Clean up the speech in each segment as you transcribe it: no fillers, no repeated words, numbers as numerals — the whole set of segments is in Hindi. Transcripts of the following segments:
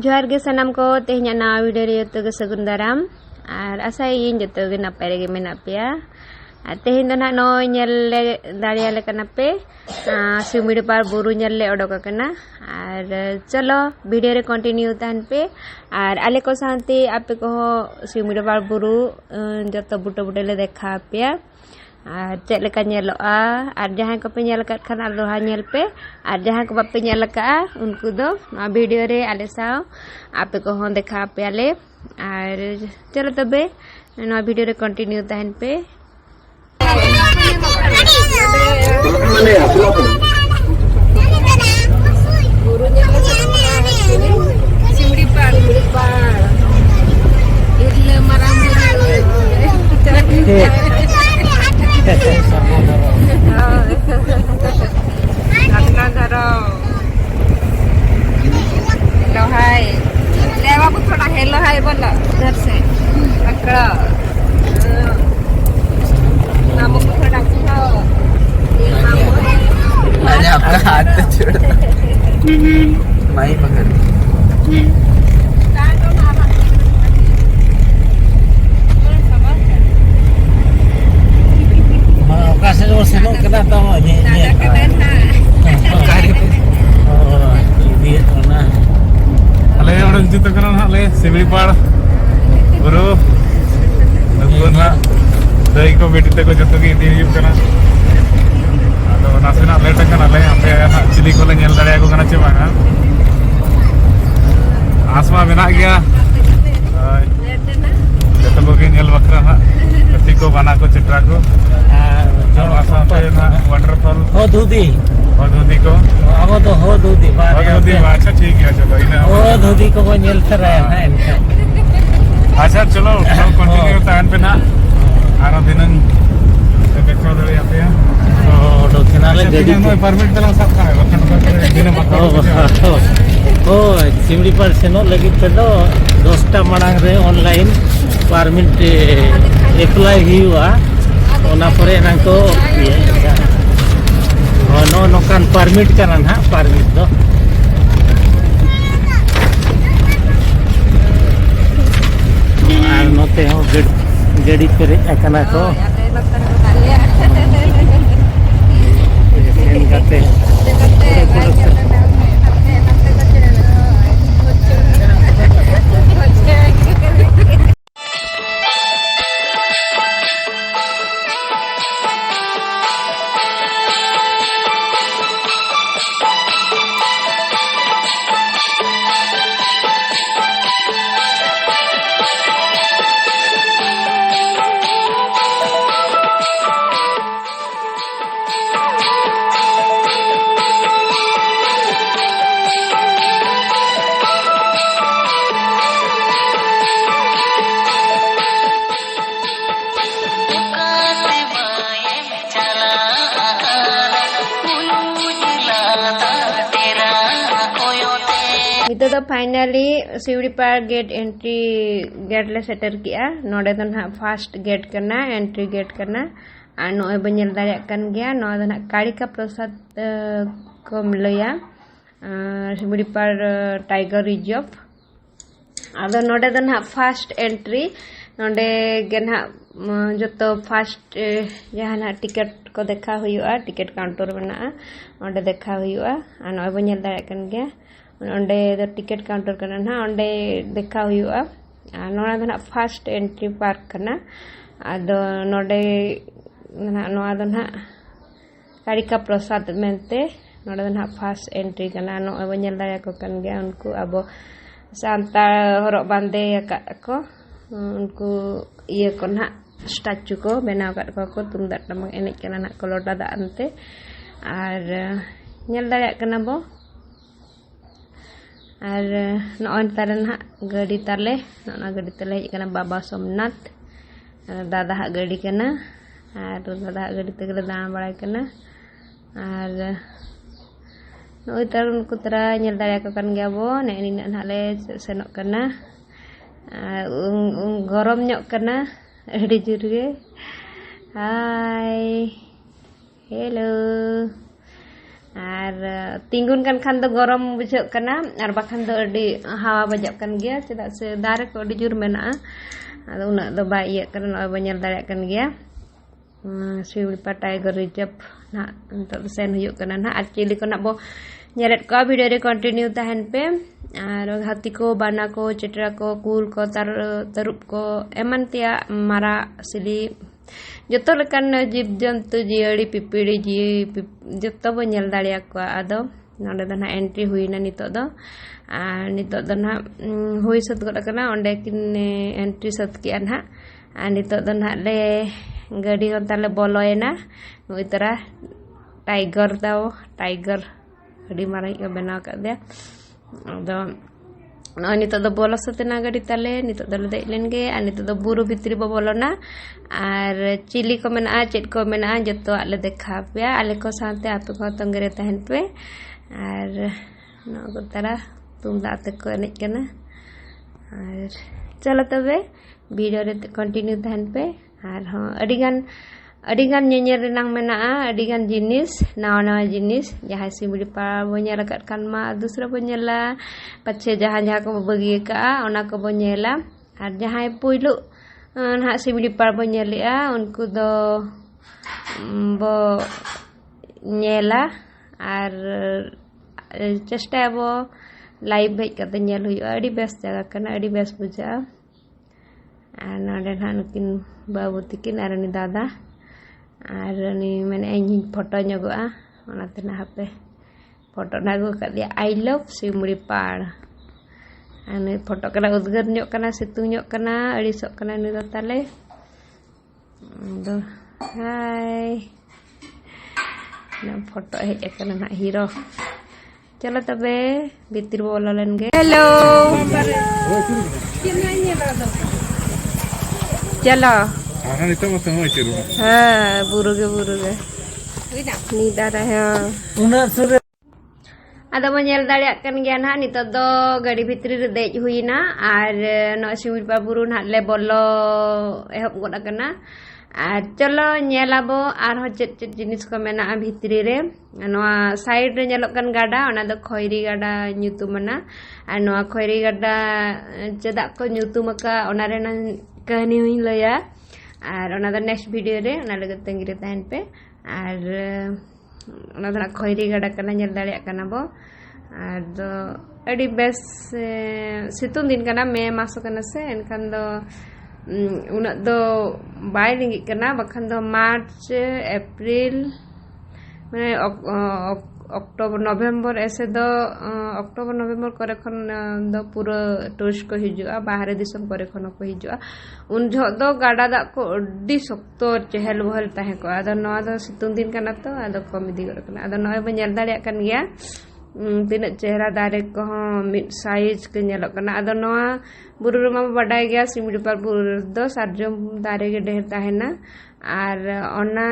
जोहार गे सनम को तेहnya na video re to ge sagun daram ar asayin joto ge napai rege mena pea tehin do na no nyel dariale kana pe sumidi par buru nyel le odoka kana ar chalo video re continue tan pe ar ale ko santi ape ko sumidi par buru joto buto buto le dekha pea ar cek leka nyeloa ar jahan ko pe nyel kat kan aloha nyel pe ar jahan ko bape nyel ka unku do na video re ale sao ape ko hon dekha pe ale ar chalo tobe na video re continue tahan pe gurunya simri par ile marang hello hi ले बाबू थोड़ा हेलो हाय बोलो इधर से पकड़ो मामू को थोड़ा खिलाओ ये मामू अरे आपका हाथ तो छोड़ माई पकड़ kasih lo seno kena tahu ni oh ini mana ale orang juta kena ale simri par bro naguna dai ko beti te ko joto ki di yub kena ado nasena late kena ale ape chili ko le nyel dare ko kena che banga asma bena gaya joto ko ki nyel bakra na kati ko bana ko chitra ko waterfall हो दूधी को अब तो हो दूधी अच्छा ठीक है चलो इन्हें हो दूधी को nyel teraya na इनका अच्छा चलो continue tahan pe na araw dinan देखो dari apa ya oh kinale jadi permit dalam sab ka bahkan dina maka oh simri par seno lagi pedo 10 ta marang re online permit apply hiwa ona pore nang ko no nokan permit kanan ha permit do ar note ho gadi pere akana ko kate itu तो फाइनली सिवड़ी पार गेट एंट्री गेट ले सेटर किया नोडे तो ना फास्ट गेट करना एंट्री गेट करना और नोए बनेल दाया कन गया नोए तो ना कालिका प्रसाद को मिलया सिवड़ी पार टाइगर रिजर्व आदो नोडे तो ना फास्ट एंट्री नोडे गे ना जो तो फास्ट जहाँ ना टिकट को देखा हुआ टिकट काउंटर बना नोडे देखा हुआ और नोए बनेल दाया कन गया onde do ticket counter kana na onde dekha huyuga nona do na first entry park kana ado node na noa do na karika prasad mente node do na first entry kana no abanyal daya ko kan gya unku abo santar horok bande ko unku iya ko na statue ko benaw kat ko tumdak tamang enek kana nak kolor dada ante ar nyel daya kana bo और नॉन तरन हा गाड़ी तले नॉन गाड़ी तले कना बाबा सोमनाथ दादा हा गाड़ी कना और दादा हा गाड़ी तगले दाण बड़ाय कना और नोय तर उनको तरा nyel daya ko kan gya bo ne ni na le senok kana gorom nyok kana adi jur ge hai hello Ar tinggun kan khan do gorom bujhauk kana ar bakhan do adi hawa bajak kan gya cedak se dare ko adi jur mena ado una do ba iya kana no ba nyel dareak kan gya Siwilipar Tiger Reserve nah untuk sen huyuk kana nah actually ko nak bo nyeret ko video re continue tahan pe ar hati ko bana ko cetra ko kul ko tarup ko eman tia mara sili joto lekan jib jantu jiari pipiri ji joto bo nyel dareak ko ado nonde do na entry huina nitok do nitok do na hui sat ko kana onde kin entry sat ki an ha nitok do na le gadi hon tale boloena nu itara tiger tau tiger gadi marai ka bena ka dia ado no nitok do bolos satena gadi tale nitok do dek len ge nitok do buru bitri bo bolona ar chili ko mena chet ko mena joto ale dekha pya ale ko sante ape ko tongere tahen pe ar no ko tara tumda te ko enej kana ar chalo tobe video re continue tahen pe ar ho adigan nyenyel renang mena adigan jenis nawa jenis jahan Siwilipar bo nyela kat kan ma dusra bo nyela pache jahan ko bagi ka ona ko bo nyela ar jahan puilu nah Siwilipar bo nyela unku do bo nyela ar chesta bo live bek kata nyel huyu adi best jaga kana adi best buja ana den hanukin babu tikin arani dada arani mane anjing foto nyogo ona tena hape foto nago kat dia I love Siwilipar ane foto kana udgar nyok kana situng nyok kana adi sok kana ni tale do hai na foto hej kana na hero चलो तबे भीतर बोला लेंगे हेलो चलो हाँ बुरु के नीदा रहे ada menyel dareak kan gian ha nito do gadi fitri re dej huina ar no Siwilipar buru nah le bolo ehop goda kana ar chalo nyelabo ar ho chet jenis ko mena bhitri re noa side re nyelokan gada ona do khoiri gada nyutumana ar noa khoiri gada chedak ko nyutumaka ona re na kahani hui loya ar ona do next video re ona lagat tengire tahan pe ar ona do khoiri gada kana nyel dareak kana bo ar do adi bes situng din kana me masuk kana se enkan do unak do bai ringgit kena bahkan do March April mane Oktober November ऐसे do Oktober November करे खन do पूरा टूरिस्ट को हिजुआ बाहर दिसम करे खन को हिजुआ उन झो दो गाड़ा दा को अड्डी सख्तो चहल बहल ताहे को आदो नवा दो सितुंग दिन kana to ado कॉमेडी करे kana ado नवा बे nyel dareak kan gya tina chehra dare ko mid size ke nyelok kana ado noa buru rumah badai gya Siwilipar buru do sarjom dare ge deher tahena ar ona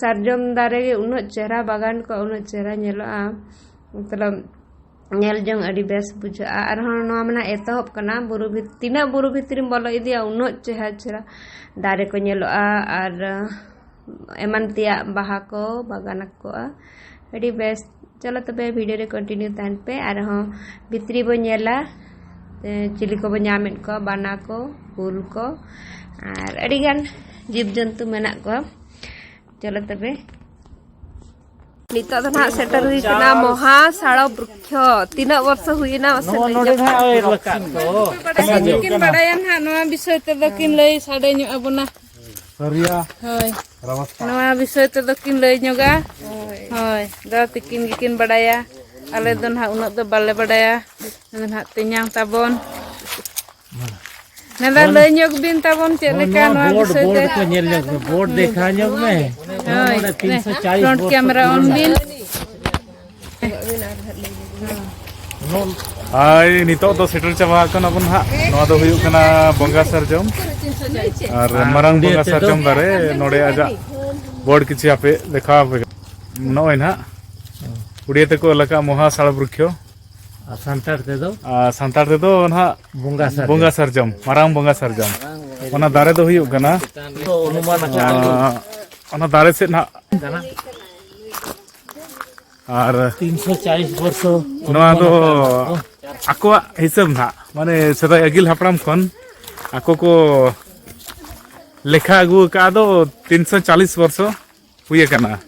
sarjom dare ge unot chehra bagan ko unot chehra nyeloa matlab nyel jong adi bes buja ar hon noa mana etohop kana buru tina buru bhitrim bolo idia unot chehra dare ko nyeloa ar eman tia baha ko baganak ko adi best चलो तबे वीडियो रे कंटिन्यू तान पे आर हो भित्री बो नेला चिली को बो ᱧᱟᱢᱮᱫ को बाना को फूल को आर अडी गान जीव जंतु मेना को चलो तबे नितो ना सेटर हुई कना महा साळो वृक्ष 3 वर्ष हुईना से किन बडायन हा नवा विषय ते दकिन लई साडे न्यू अबना सरिया होय नवा विषय ते दकिन लई ᱧᱚᱜᱟ होय दा तिकिन गिकिन बडाया आले दो ना उन दो बाले बडाया ना तेኛंग ताबन नदा लई ᱧᱚᱜ बिन ताबन चेक लेका नवा विषय ते बोर्ड देखा ᱧᱚᱜ में होय 340 फ्रंट कैमरा ऑन बिन हाय नितो दो सेटर चाबा कना बन हा नवा दो हुयु कना बंगा सरजम और मरंग बंगा सरजम दारे नोडे आजा बोर्ड किछि आपे देखा नोय ना उड़िया तको लका महा साळ वृक्ष सांतार ते दो ना बंगा सरजम मरंग बंगा सरजम ओना दारे दो हुयु कना ओना दारे से ना और 340 वर्ष नोआ दो आकोआ हिसाब ना माने सदा अगिल हापड़ाम खन आको को लेखा अगु का दो 340 वर्ष हुए कना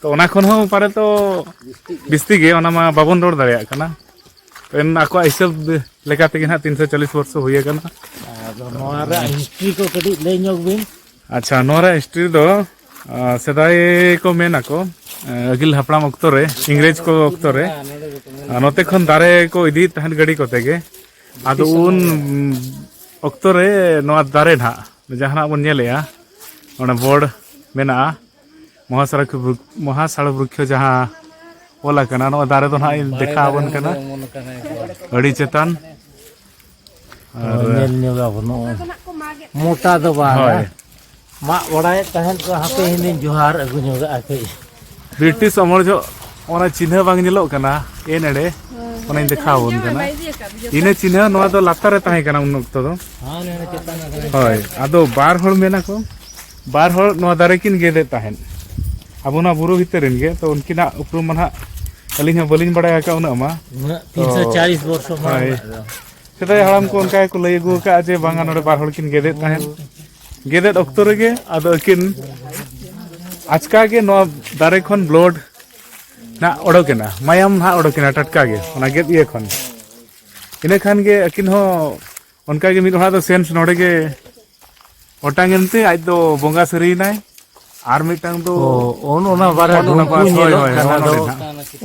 तो ओना खन हो पारे तो बिस्ती गे ओना मा बाबन रोड दाड़िया कना पेन आको हिसाब लेखा तेगे ना 340 वर्ष हुए कना नोरा हिस्ट्री को कड़ी ले ᱧᱚᱜ बिन अच्छा नोरा हिस्ट्री दो सदाय को मेना को अगिल हापड़ाम अक्तो रे इंग्रेज को अक्तो रे नोते खन दारे को इदी तहन गड़ी को तेगे आदो उन अक्तो रे नोआ दारे ना जहां बन नेलेया ओना बोर्ड मेना महासाड़ वृक्ष जहां ओला कना नो दारे दो ना देखा बन कना अड़ी चेतन नेल ᱧᱚᱜᱟ बनो मोटा दो बा मा बड़ाय तहन को हापे हिनी जोहार अगु ᱧᱚᱜᱟ आके ब्रिटिश अमर जो ओना चिन्ह बांग नेलो कना ए नडे ओना देखा बन कना इने चिन्ह नोआ दो लातार रे ताहे कना उन वक्त दो हां ने चेतन होय आदो बार होड़ मेना को बार होड़ नोआ दारे किन गेदे ताहेन अबुना बुरु भितरिन गे तो उनकिना उपरुम मना अलिंग बलिंग बड़ाय का उना मा 340 वर्ष माने सेदाय हराम को उनका को लय गु का जे बांगा नोडे बार होड़ किन गेदे ताहेन गेदे अक्तो रेगे आदो किन आजका के नो दारे खन ब्लड ना ओडोकेना मायाम ना ओडोकेना टटका गे ओना गेद ये खन इने खान गे अकिन हो उनका के मिद होड़ा दो सेंस नोडे गे ओटांगेनते आज दो बोंगा सरी नाय आर मिटांग दो ओना बारे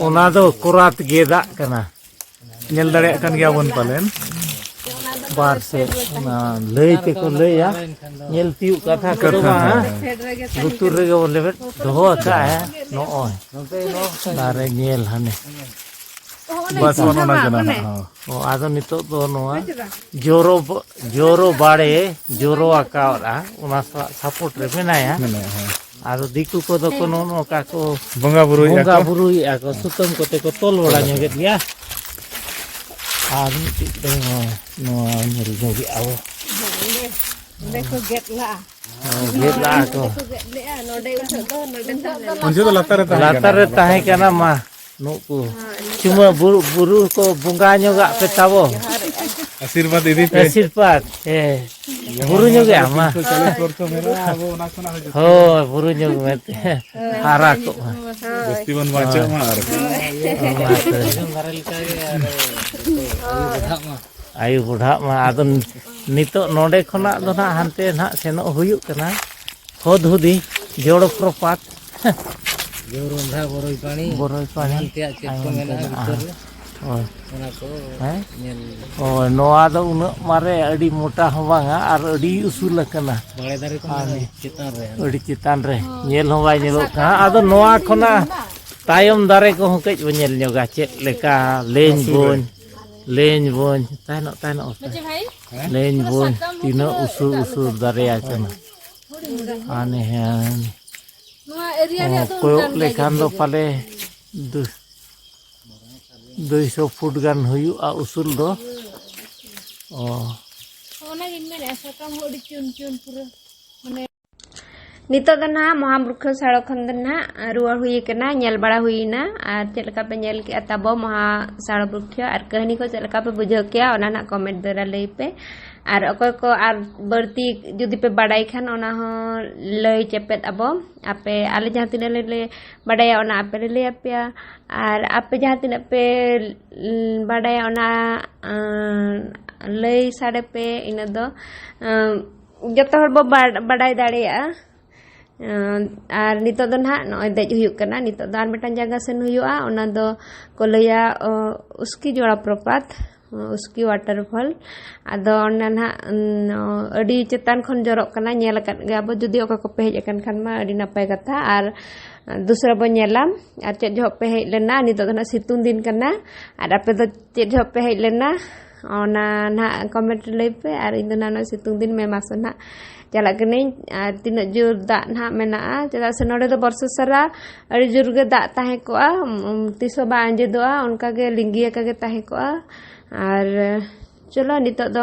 ओना दो कुरात गेदा कना नेल दाड़े कन गया बन पालेन बार से लय ते को लया नेल तिउ कथा करबा लुतुर रे गो लेबे दोहो का है नो ओय दारे नेल हने बस ओना जना ओ आदो नितो दो नोआ जोरो बाड़े जोरो आकारा ओना सपोर्ट रे मेनाया आरो दिकु को दो कोनो नो का को बोंगा बुरु या को सुतम कोते को तोल बड़ा ᱧᱚᱜᱮᱫ गया आदमी ते नो नेल जोगी आओ देखो गेट ला को उनसे तो लातार रे ताहे कना मा नुकु चुमा बुरु को बुंगा ᱧᱚᱜᱟ पे ताबो आशीर्वाद इदी पे आशीर्वाद बुरु ᱧᱚᱜᱟ मा 40 वर्ष मेरा अब ओना खना हो बुरु ᱧᱚᱜ मेते हारा को जीवन वाचा मा आर आयु बुढ़ा मा आदो नितो नोडे खना दो ना हानते ना सेनो हुयु कना खोद हुदी जोड़ प्रपात जोरंधा बोरोई पानी ते चेक को मेना भीतर ओना को नेल ओ नोआ दो उन मारे अडी मोटा हवांगा आर अडी उसूल कना बड़े दारे को चितान रे अडी चितान रे नेल होवाय नेलो का आदो नोआ खना तायम दारे को कज नेल ᱧᱚᱜᱟ चेक लेका लेन बोन तानो लेन बोन तीनो उसूल दारे आकना आने हैं कोयो लेखान दो पाले 200 फुट गान हुयु आ उसूल दो ओ ओना गिन में सकाम होडी चुन पूरा माने नितो दो ना महावृक्ष साड़ो खन दो ना रुआर हुई कना नेल बड़ा हुईना आर चेद लका पे नेल के तबो महासाड़ो वृक्ष आर कहनी को चेद लका पे बुझाव किया ओना ना कमेंट दरा लई पे आर अकोय को आर बर्ती जुदी पे बाडाई खान ओना हो लई चेपेत अबो आपे आले जहां तिना ले बाडाया ओना आपे ले आपेया आर आपे जहां तिना पे बाडाया ओना लई साडे पे इना दो जतो हर बो बाडाई दाड़ेया आर नितो दो ना नय देज हुयुक कना नितो दार मिटान जगह सेन हुयुआ ओना दो को लया उसकी जोड़ा प्रपात उसकी वाटरफॉल आदो ओना ना अडी चेतान खन जरक कना नेल कन गे अब जुदी ओका को पे हेज कन खान मा अडी नपाय कथा आर दूसरा बो नेलाम आर चेद जो पे हेज लेना नितो दो ना सितुंग दिन कना आर आपे दो चेद जो पे हेज लेना ओना ना कमेंट लई पे आर इन दो ना सितुंग दिन में मासो ना चला कने तीना जोर दा ना मेना चला से नोडे दो बरस सारा अड़ी जोर गे दा ताहे को तीसो बा अंजेदोआ उनका गे लिंगिया का गे ताहे को आर चलो नितो दो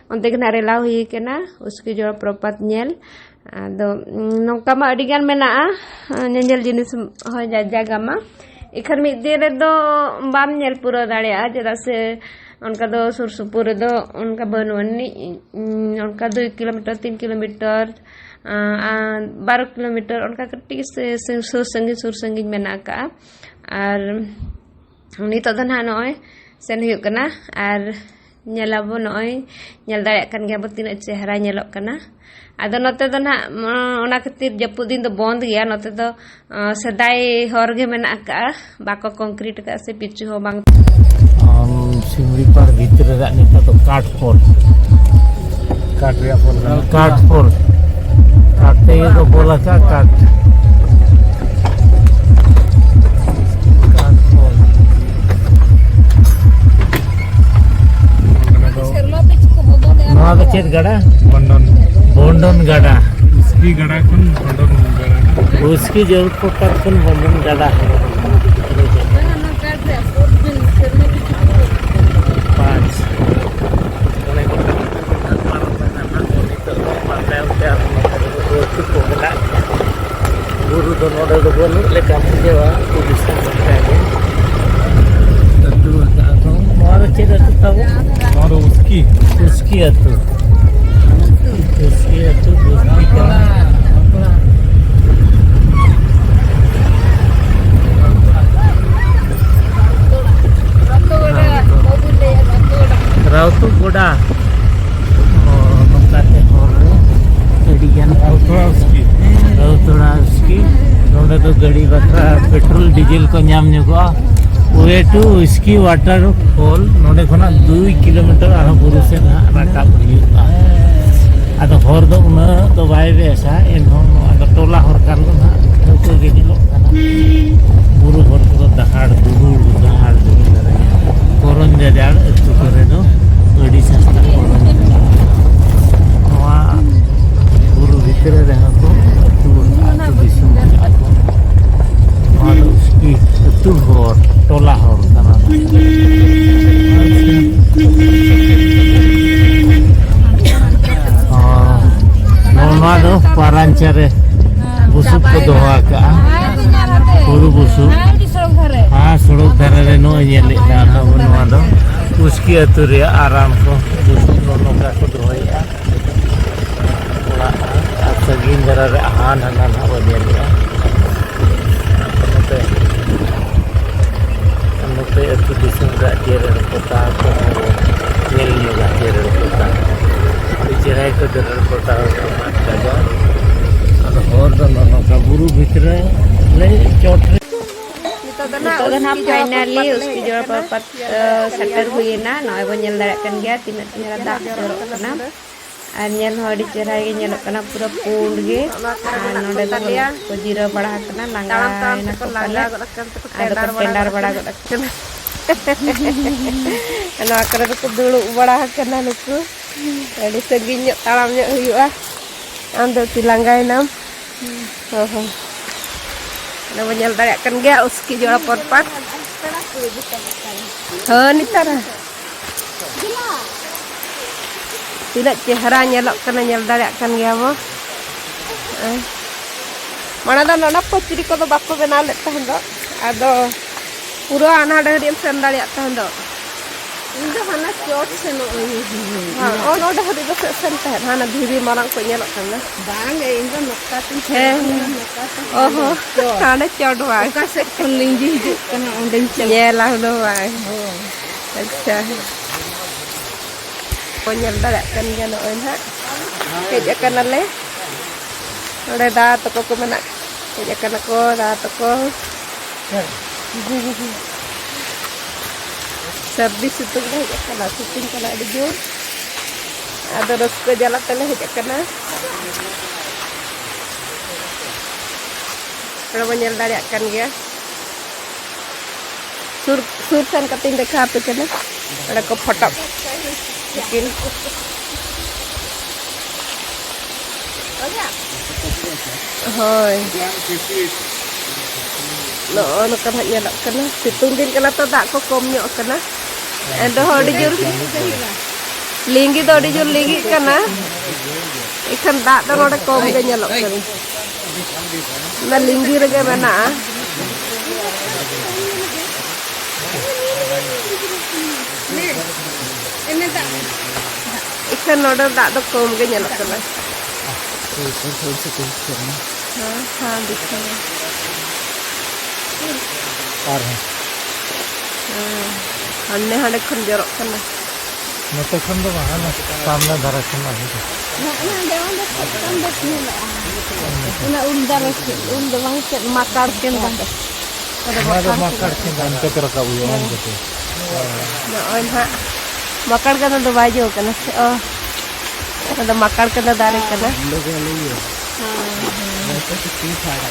onte kena rela hui kena uski jor propat nyel ado nongka ma adigan mena nyel jenis ho jaga ma इखन मिद दिन रे दो बाम नेल पूरा दाड़िया चेदा से उनका दो सुर सुपुर दो उनका बनवनी उनका 2 किलोमीटर 3 किलोमीटर 12 किलोमीटर उनका कटी से सुर संगी मेना का और नितो दो ना नय सेन हुयुग कना और nyelabo noy nyel dayak kan gya botina chehra nyelok kana ado note do na ona khatir japud din do bond gya note do sedai hor ge mena ka bako concrete ka se pichu ho bang Simri पर भीतर रखने का तो काटफोर काटते ही तो बोला क्या काट नवा के चेत गड़ा बोंडन गड़ा उसकी गड़ा कौन बोंडन गड़ा उसकी जरूरत पड़ता कौन बोंडन गड़ा है 5 guru do noda do bolu le kamu jewa bisa sampai tentu atau mau cerita tahu और उसकी itu kan Rautu Goda nongkate hore edian Rauturawski nonde to gadi bakra petrol diesel ko nyam nyugo way to Whiskey Waterfall nonde khona 2 kilometer ara buru se na rakab huyuga ado hor do una to bai besa enhon ado tola hor kan na to ge dilo kana buru hor ko dahad koron jajal itu kore do gadi sasta koron noa buru bhitere reha ko tu disum ako ado uski tu hor tola hor kana noa do parancare busuk ko doha ka buru busuk हाँ सड़क धारे रे नो येले दाना बनवा दो उसकी अतुरिया आराम को दूसरी दोनों का को दोया थोड़ा आप सगीन जरा रे हान हना ना बजेलिया नोते अतु दिसम का जेरे पता को नेल योगा जेरे पता जेरे को दरर पता को मत जाओ और और दोनों का बुरु भीतर ले चोट तो ना फाइनली उसकी जोड़ पर पत सेटर हुई ना नॉय बन जल दाड़ा कन गया तीन दा जोड़ कना और नेल हडी चेहरा गे नेल कना पूरा पूंड गे नोडे दलिया को जीरो बड़ा कना लंगा ना को लगा आदर टेंडर बड़ा कना ना करे तो दुड़ु बड़ा कना नुकु अडी सगी ᱧᱚᱜ ताराम ᱧᱚᱜ हुयुआ आम दो तिलंगाय नाम हो ना बन दाड़ा कन गया उसकी जोड़ा पट हाँ नितारा tidak चेहरा nyelok kena nyel daड़ा कन गया वो mana दा ना पचरी को तो बाको बना लेता है दो आदो पूरा आना डहरियम सेन दाड़ा तहन दो इंदो हना चोट से नो हां ओ नो डहरि दो सेन तहन हाना धीरी मारंग को nyelok कना बांग इंदो नक्का तिन ओहो हाना चोट वा का से लिंगी हिजुक कना ओंडेन चेला लो वा अच्छा को nyel daड़ा कन गया नो ना हेज कना ले ओडे दा तो को मना हेज कना को दा तो को सर्दी सितुंग dah kena syuting kena dijur ada rosco jalan tele hejak kena kalau menyel dariakan ya sur san kating dekha pe kena ada ko photo bikin hoi no kan hanya nak kena situng din kena to dak ko kom nyok kena endo hodi jur linggi to di jur linggi kena ikan dak to node kom ge nyelok kena na linggi rege mana kan noda dak do kom ge nyelok kana. Ha bisa. Anne hade khon jorok kana. Note khon do mahana samne dhara khon ahi. Una undar bangset makar ken dah. Ada makar ken dan ke terka uyon gitu. Na on ha makar kana do bajo kana. Oh. Ada makar kana dare kana. Logo liyo. Note ki thara.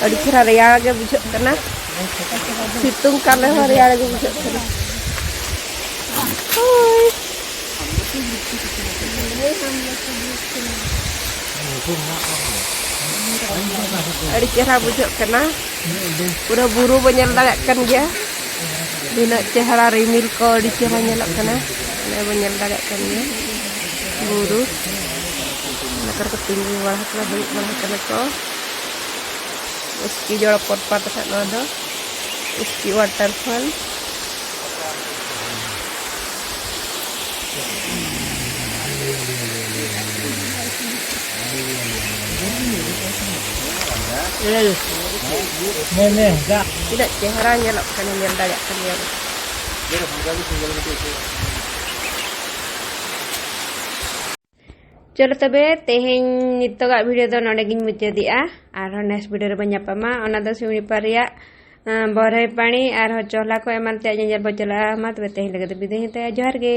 Adi kira real ge bujok kana. Situng kana real ge bujok kana. Oi. Adi kira bujok kana. Udah buru banyak kan dia. Dina cahara rimil ko di kira nyelok kana. Ana banyak kan dia. Buru. Nakar ketinggi walah kala balik malah kana ko. उसकी जोड़ा पोटपाट ना दो उसकी waterfall tidak ceharanya loh kan yang dayak kan ya. चलो तबे तेहेन नितोगा वीडियो दो नोडे गिन मुचे दिया और नेक्स्ट वीडियो रे बन्या पमा ओना दो सिमड़ी पारिया बरहई पानी और चोला को एमान ते जेल बचला मा तबे तेहेन लगे बिदे जोहार गे।